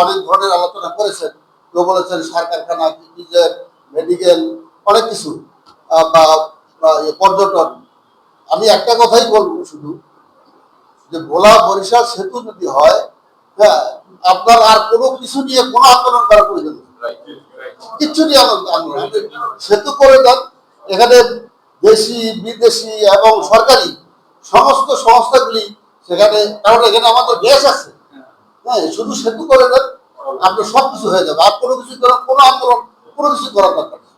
অনেক ধরনের আলোচনা করেছেন। কেউ বলেছেন সার কারখানা, ডিজেল, মেডিকেল, অনেক কিছু বা পর্যটন। আমি একটা কথাই বলবো শুধু, যে ভোলা বরিশাল সেতু যদি হয়, হ্যাঁ, আপনার আর কোনো কিছু নিয়ে কোনো আন্দোলন করার প্রয়োজন নেই। কিচ্ছু নিয়ে আন্দোলন, সেতু করে দেন। এখানে দেশি, বিদেশি এবং সরকারি সমস্ত সংস্থাগুলি সেখানে, কারণ এখানে আমাদের গ্যাস আছে, হ্যাঁ, শুধু সেতু করে দেন, আপনার সবকিছু হয়ে যাবে। আর কোনো কিছু করার, কোনো আন্দোলন, কোনো কিছু করার দরকার নেই।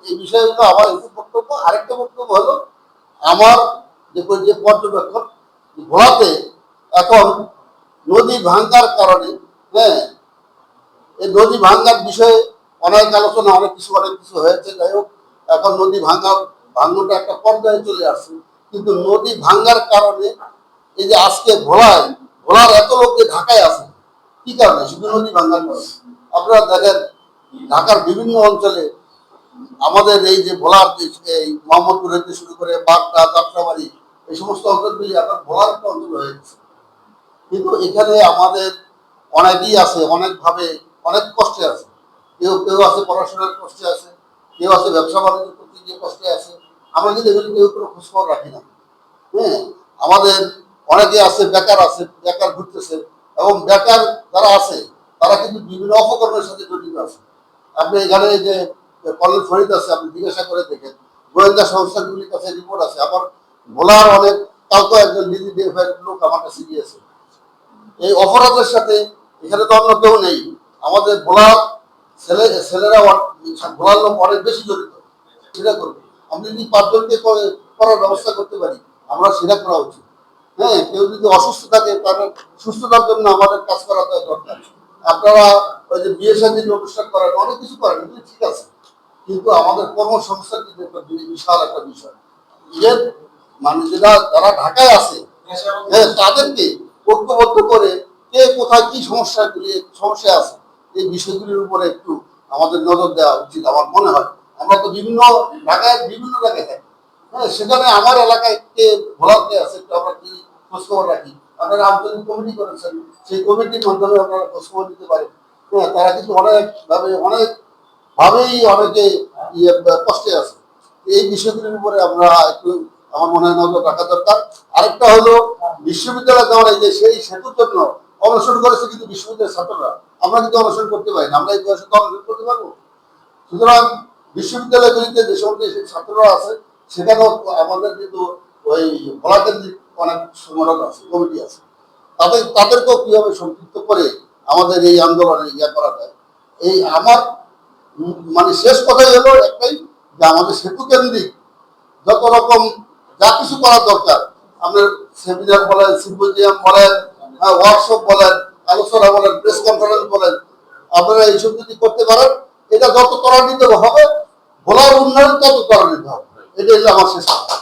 এই বিষয়গুলো আমার একটু বক্তব্য। আরেকটা বক্তব্য হলো, আমার যে পর্যবেক্ষণ, ভোলাতে এখন নদী ভাঙ্গার কারণে, হ্যাঁ, এই নদী ভাঙ্গার বিষয়ে অনেক আলোচনা, অনেক কিছু হয়েছে। যাই হোক, এখন নদী ভাঙ্গনটা একটা পর্যায়ে চলে আসছে। কিন্তু নদী ভাঙ্গার কারণে এই যে আজকে ভোলার এত লোক যে ঢাকায় আছে, কি কারণে? শুধু নদী ভাঙ্গার কারণে। আপনারা দেখেন, ঢাকার বিভিন্ন অঞ্চলে আমাদের এই যে ভোলার, এই মোহাম্মদপুর হইতে শুরু করে বাগদা, যাত্রাবাড়ি, এই সমস্ত অঞ্চলগুলি এখন ভোলার একটা অঞ্চল হয়ে গেছে। কিন্তু এখানে আমাদের অনেকেই আছে, অনেকভাবে অনেক কষ্টে আছে। কেউ আছে পড়াশোনার কষ্টে আছে, কেউ আছে ব্যবসা বাণিজ্য করতে গিয়ে কষ্টে আছে। আমরা কিন্তু এগুলি কেউ কোনো খোঁজখবর রাখি না। হ্যাঁ, আমাদের অনেকে আছে বেকার ঘুরতেছে, এবং বেকার যারা আছে তারা কিন্তু বিভিন্ন অপকর্মের সাথে জড়িত আছে। আপনি এখানে যে কলেজ ফরিদ আছে, আপনি জিজ্ঞাসা করে দেখেন, গোয়েন্দা সংস্থাগুলির কাছে রিপোর্ট আছে। আবার ভোলার অনেক, তাও তো একজন নিজে লোক আমার কাছে গিয়েছে। এই অপরাধের সাথে এখানে তো অন্য কেউ নেই। আমাদের ভোলার ছেলেরা ভোলার লোক অনেক বেশি জড়িত। সেটা করবে, আমি যদি 5 জনকে করার ব্যবস্থা করতে পারি, আমরা সেটা করা উচিত। হ্যাঁ, কেউ যদি অসুস্থ থাকে, তাহলে সুস্থতার জন্য আমাদের কাজ করা দরকার। আপনারা ওই যে বিয়ে শাদীর অনুষ্ঠান করেন, অনেক কিছু করেন, এগুলো ঠিক আছে, কিন্তু আমাদের কর্মসংস্থান কিন্তু একটা বিশাল একটা বিষয়। এর মানে যারা ঢাকায় আছে, হ্যাঁ, তাদেরকে ঐক্যবদ্ধ করে কে কোথায় কি সমস্যা আছে, এই বিষয়গুলির উপরে একটু আমাদের নজর দেওয়া উচিত আমার মনে হয়। আমরা তো ঢাকায় বিভিন্ন জায়গায় থাকি, হ্যাঁ, সেখানে আমার এলাকায় কে ভোলার কে আছে, একটু আমরা কি খোঁজখবর রাখি। আপনারা আঞ্চলিক কমিটি করেছেন, সেই কমিটির মাধ্যমে আপনারা খোঁজখবর দিতে পারেন। হ্যাঁ, তারা কিন্তু অনেকে কষ্টে আছে। এই বিষয়গুলির উপরে আমরা একটু, আমার মনে হয়, নজর রাখা দরকার। আরেকটা হলো, বিশ্ববিদ্যালয় যাওয়ার এই যে সেই সেতুর জন্য অনশন করেছে কিন্তু বিশ্ববিদ্যালয়ের ছাত্ররা, আমরা কিন্তু অনশন করতে পারি না। আমরা এই বয়সে তো অনশন করতে পারবো? সুতরাং বিশ্ববিদ্যালয়গুলিতে যে সমস্ত ছাত্ররা আছে, সেখানেও আমাদের কিন্তু ওই ভোলাকেন্দ্রিক অনেক সংগঠন আছে, কমিটি আছে, তাদেরকেও কিভাবে সম্পৃক্ত করে আমাদের এই আন্দোলনে করা যায়। এই আমার মানে শেষ কথাই হলো একটাই, যে আমাদের সেতু কেন্দ্রিক যত রকম যা কিছু করার দরকার, আপনার সেমিনার বলেন, সিম্পোজিয়াম বলেন, ওয়ার্কশপ বলেন, আলোচনা বলেন, প্রেস কনফারেন্স বলেন, আপনারা এইসব যদি করতে পারেন, এটা যত ত্বরান্বিত হবে, ভোলার উন্নয়ন তত ত্বরান্বিত হবে। এটাই আমার শেষ কথা।